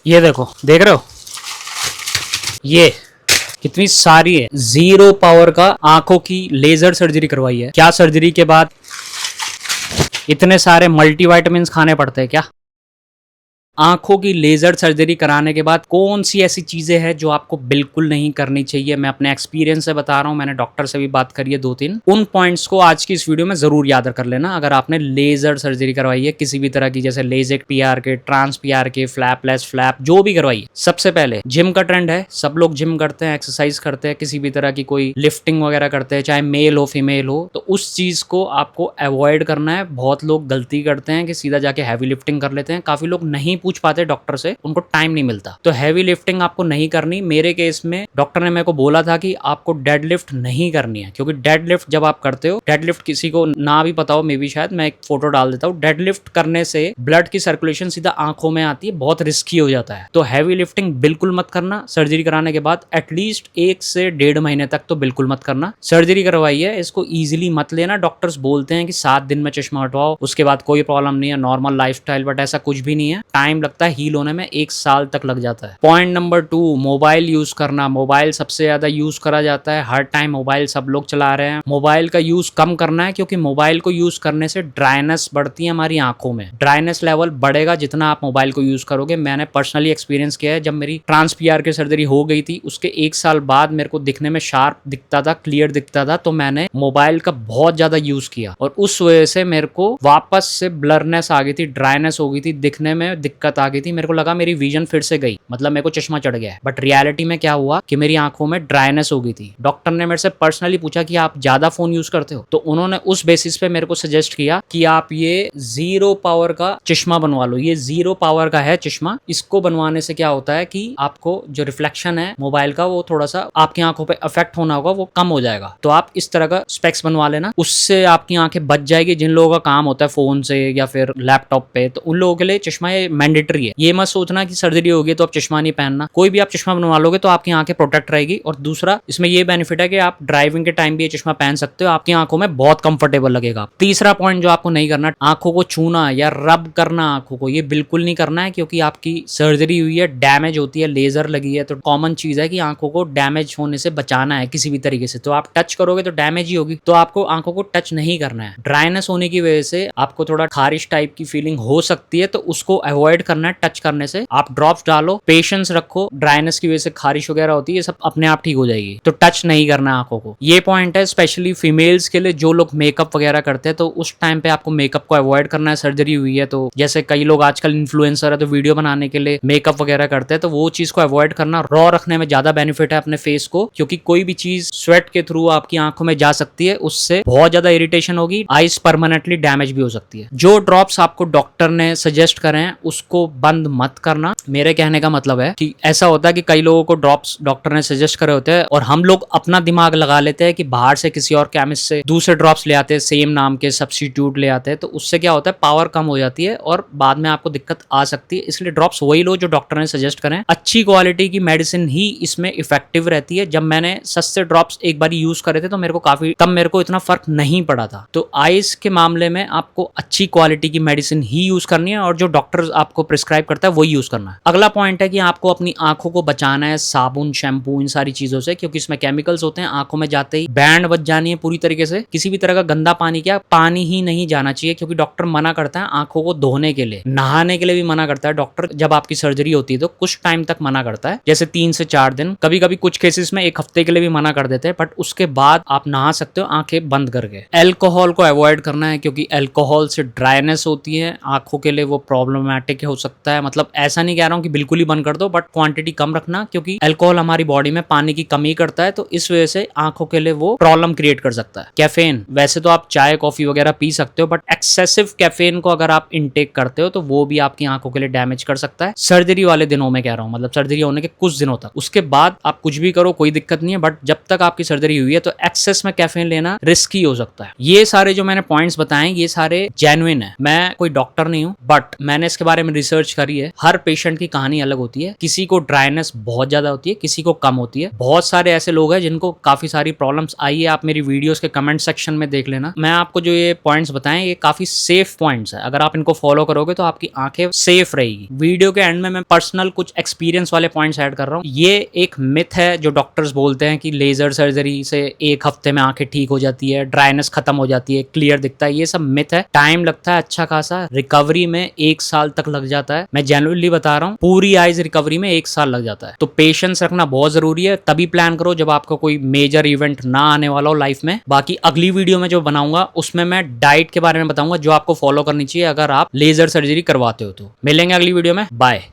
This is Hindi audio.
ये देखो, देख रहे हो, ये कितनी सारी है। 0 पावर का आंखों की लेजर सर्जरी करवाई है। क्या सर्जरी के बाद इतने सारे मल्टीविटामिन्स खाने पड़ते हैं क्या? आंखों की लेजर सर्जरी कराने के बाद कौन सी ऐसी चीजें हैं जो आपको बिल्कुल नहीं करनी चाहिए? मैं अपने एक्सपीरियंस से बता रहा हूं, मैंने डॉक्टर से भी बात करी है 2-3। उन पॉइंट्स को आज की इस वीडियो में जरूर याद कर लेना अगर आपने लेजर सर्जरी करवाई है किसी भी तरह की, जैसे LASIK PRK, trans PRK, flapless, flap, जो भी करवाई है। सबसे पहले जिम का ट्रेंड है, सब लोग जिम करते हैं, एक्सरसाइज करते हैं, किसी भी तरह की कोई लिफ्टिंग वगैरह करते हैं, चाहे मेल हो फीमेल हो, तो उस चीज को आपको अवॉइड करना है। बहुत लोग गलती करते हैं कि सीधा जाके हैवी लिफ्टिंग कर लेते हैं। काफी लोग नहीं पूछ पाते डॉक्टर से, उनको टाइम नहीं मिलता। तो हैवी लिफ्टिंग आपको नहीं करनी। मेरे केस में डॉक्टर ने मेरे को बोला था कि आपको डेडलिफ्ट नहीं करनी है, क्योंकि डेडलिफ्ट जब आप करते हो, डेडलिफ्ट किसी को ना भी पता हो, मे बी शायद मैं एक फोटो डाल देता हूँ, डेडलिफ्ट करने से ब्लड की सर्कुलेशन सीधा आंखों में आती है, बहुत रिस्की हो जाता है। तो हैवी लिफ्टिंग बिल्कुल मत करना। सर्जरी कराने के बाद एटलीस्ट 1 से 1.5 महीने तक तो बिल्कुल मत करना। सर्जरी करवाई है, इसको इजीली मत लेना। डॉक्टर्स बोलते हैं कि 7 दिन में चश्मा हटवाओ, उसके बाद कोई प्रॉब्लम नहीं है, नॉर्मल लाइफस्टाइल, बट ऐसा कुछ भी नहीं है। टाइम लगता है, हील होने में 1 साल तक लग जाता है। पॉइंट नंबर 2, मोबाइल यूज करना। मोबाइल सबसे ज्यादा यूज करा जाता है, हर टाइम मोबाइल सब लोग चला रहे हैं। मोबाइल का यूज कम करना है, क्योंकि मोबाइल को यूज करने से ड्राइनेस बढ़ती है हमारी आंखों में। ड्राइनेस लेवल बढ़ेगा जितना आप मोबाइल को यूज करोगे। मैंने पर्सनली एक्सपीरियंस किया है, जब मेरी ट्रांस पीआर की सर्जरी हो गई थी, उसके 1 साल बाद मेरे को दिखने में शार्प दिखता था, क्लियर दिखता था, तो मैंने मोबाइल का बहुत ज्यादा यूज किया और उस वजह से मेरे को वापस से ब्लरनेस आ गई थी, ड्राइनेस हो गई थी, दिखने में दिक्कत आ गई थी। मेरे को लगा मेरी विजन फिर से गई, मतलब मेरे को चश्मा चढ़ गया है। बट रियलिटी में क्या हुआ कि मेरी आंखों में ड्राइनेस हो गई थी। डॉक्टर ने मेरे से पर्सनली पूछा कि आप ज्यादा फोन यूज करते हो, तो उन्होंने उस बेसिस पे मेरे को सजेस्ट किया कि आप ये 0 पावर का चश्मा बनवा लो। ये 0 पावर का है चश्मा। इसको बनवाने से क्या होता है कि आपको जो रिफ्लेक्शन है मोबाइल का, वो थोड़ा सा आपकी आंखों पे अफेक्ट होना होगा, वो कम हो जाएगा। तो आप इस तरह का स्पेक्स बनवा लेना, उससे आपकी आंखें बच जाएगी। जिन लोगों का काम होता है फोन से या फिर लैपटॉप पे, तो उन लोगों के लिए चश्मा ये मैंडेटरी है। ये मत सोचना कि सर्जरी होगी तो आप चश्मा नहीं पहनना। कोई भी आप चश्मा बनवा लोगे तो आपकी आंखें प्रोटेक्ट रहेगी। और दूसरा इसमें ये बेनिफिट है कि आप ड्राइविंग के टाइम भी ये चश्मा पहन सकते हो, आपकी आंखों में बहुत कंफर्टेबल लगेगा। तीसरा पॉइंट जो आपको नहीं करना, आंखों को छूना या रब करना आंखों को, ये बिल्कुल नहीं करना है, क्योंकि आपकी सर्जरी हुई है, डैमेज होती है, लेजर लगी है, तो कॉमन चीज है कि आंखों को डैमेज होने से बचाना है किसी भी तरीके से। तो आप टच करोगे तो डैमेज ही होगी, तो आपको आंखों को टच नहीं करना है। ड्राइनेस होने की वजह से आपको थोड़ा खारिश टाइप की फीलिंग हो सकती है, तो उसको अवॉइड करना है टच करने से। आप ड्रॉप्स डालो, पेशेंस रखो, ड्राइनेस की वजह से खारिश वगैरह होती है, सब अपने आप ठीक हो जाएगी। तो टच नहीं करना आंखों को। ये पॉइंट है स्पेशली फीमेल्स के लिए, जो लोग मेकअप वगैरह करते हैं, तो उस टाइम पे आपको मेकअप को अवॉइड करना है। सर्जरी हुई है तो, जैसे कई लोग आजकल इन्फ्लुएंसर है तो वीडियो बनाने के लिए मेकअप वगैरह करते हैं, तो वो चीज को अवॉइड करना। रॉ रखने में ज्यादा बेनिफिट है अपने फेस को, क्योंकि कोई भी चीज स्वेट के थ्रू आपकी आंखों में जा सकती है, उससे बहुत ज्यादा इरिटेशन होगी, आईज परमानेंटली डैमेज भी हो सकती है। जो ड्रॉप्स आपको डॉक्टर ने सजेस्ट करे हैं उसको बंद मत करना। मेरे कहने का मतलब है कि ऐसा होता है कि कई लोगों को ड्रॉप्स डॉक्टर ने सजेस्ट करे होते हैं और हम लोग अपना दिमाग लगा लेते हैं कि बाहर से किसी और केमिस्ट से दूसरे ड्रॉप्स ले आते हैं, सेम नाम के सब्स्टिट्यूट ले आते हैं, तो उससे क्या होता है, पावर कम हो जाती है और बाद में आपको दिक्कत आ सकती है। इसलिए ड्रॉप्स वही लो जो डॉक्टर ने सजेस्ट करें। अच्छी क्वालिटी की मेडिसिन ही इसमें इफेक्टिव रहती है। जब मैंने सस्ते ड्रॉप्स एक बार यूज करे थे तो मेरे को इतना फर्क नहीं पड़ा था। तो आईज के मामले में आपको अच्छी क्वालिटी की मेडिसिन ही यूज करनी है और जो डॉक्टर आपको प्रिस्क्राइब करता है वही यूज करना है। अगला पॉइंट है कि आपको अपनी आंखों को बचाना है साबुन, शैम्पू, इन सारी चीजों से, क्योंकि इसमें केमिकल्स होते हैं। आंखों में जाते ही बैंड बच जानी है पूरी तरीके से। किसी भी तरह का गंदा पानी, क्या पानी ही नहीं जाना चाहिए, क्योंकि डॉक्टर मना करता है आंखों को धोने के लिए, नहाने के लिए भी मना करता है डॉक्टर। जब आपकी सर्जरी होती है तो कुछ टाइम तक मना करता है, जैसे 3 से 4 दिन, कभी कभी कुछ केसेस में 1 हफ्ते के लिए भी मना कर देते हैं, बट उसके बाद आप नहा सकते हो आंखें बंद करके। एल्कोहल को अवॉइड करना है, क्योंकि एल्कोहल से ड्राइनेस होती है आंखों के लिए, वो प्रॉब्लमेटिक हो सकता है। मतलब ऐसा नहीं कह रहा हूं कि बिल्कुल ही बंद कर दो, बट क्वांटिटी कम रखना, क्योंकि अल्कोहल हमारी बॉडी में पानी की कमी करता है, तो इस वजह से आंखों के लिए वो प्रॉब्लम क्रिएट कर सकता है। कैफीन, वैसे तो आप चाय कॉफी वगैरह पी सकते हो, बट एक्सेसिव कैफीन को अगर आप इनटेक करते हो तो वो भी आपकी आंखों के लिए डैमेज कर सकता है। सर्जरी वाले दिनों में कह रहा हूं, मतलब सर्जरी होने के कुछ दिनों तक। उसके बाद आप कुछ भी करो, कोई दिक्कत नहीं है, बट जब तक आपकी सर्जरी हुई है तो एक्सेस में कैफीन लेना रिस्की हो सकता है। ये सारे जो मैंने पॉइंट्स बताए ये सारे जेन्युइन है। मैं कोई डॉक्टर नहीं हूं, बट मैंने इसके बारे में रिसर्च करी है, हर पेशेंट की कहानी अलग होती है। किसी को ड्राइनेस बहुत ज्यादा होती है, किसी को कम होती है। बहुत सारे ऐसे लोग हैं जिनको काफी सारी प्रॉब्लम्स आई है। आप मेरी वीडियोस के कमेंट सेक्शन में देख लेना। मैं आपको जो ये पॉइंट्स बताएं ये काफी सेफ पॉइंट्स है। अगर आप इनको फॉलो करोगे तो आपकी आंखें सेफ रहेगी। वीडियो के एंड में मैं पर्सनल कुछ एक्सपीरियंस वाले पॉइंट्स ऐड कर रहा हूँ। ये एक मिथ है जो डॉक्टर्स बोलते हैं कि लेजर सर्जरी से 1 हफ्ते में आंखें ठीक हो जाती है, ड्राइनेस खत्म हो जाती है, क्लियर दिखता है। ये सब मिथ है। टाइम लगता है अच्छा खासा। रिकवरी में 1 साल तक लग जाता है। मैं जेन्युइनली बता रहा हूँ, पूरी आइज रिकवरी में 1 साल लग जाता है। तो पेशेंस रखना बहुत जरूरी है। तभी प्लान करो जब आपका कोई मेजर इवेंट ना आने वाला हो लाइफ में। बाकी अगली वीडियो में जो बनाऊंगा उसमें मैं डाइट के बारे में बताऊंगा जो आपको फॉलो करनी चाहिए अगर आप लेजर सर्जरी करवाते हो। तो मिलेंगे अगली वीडियो में। बाय।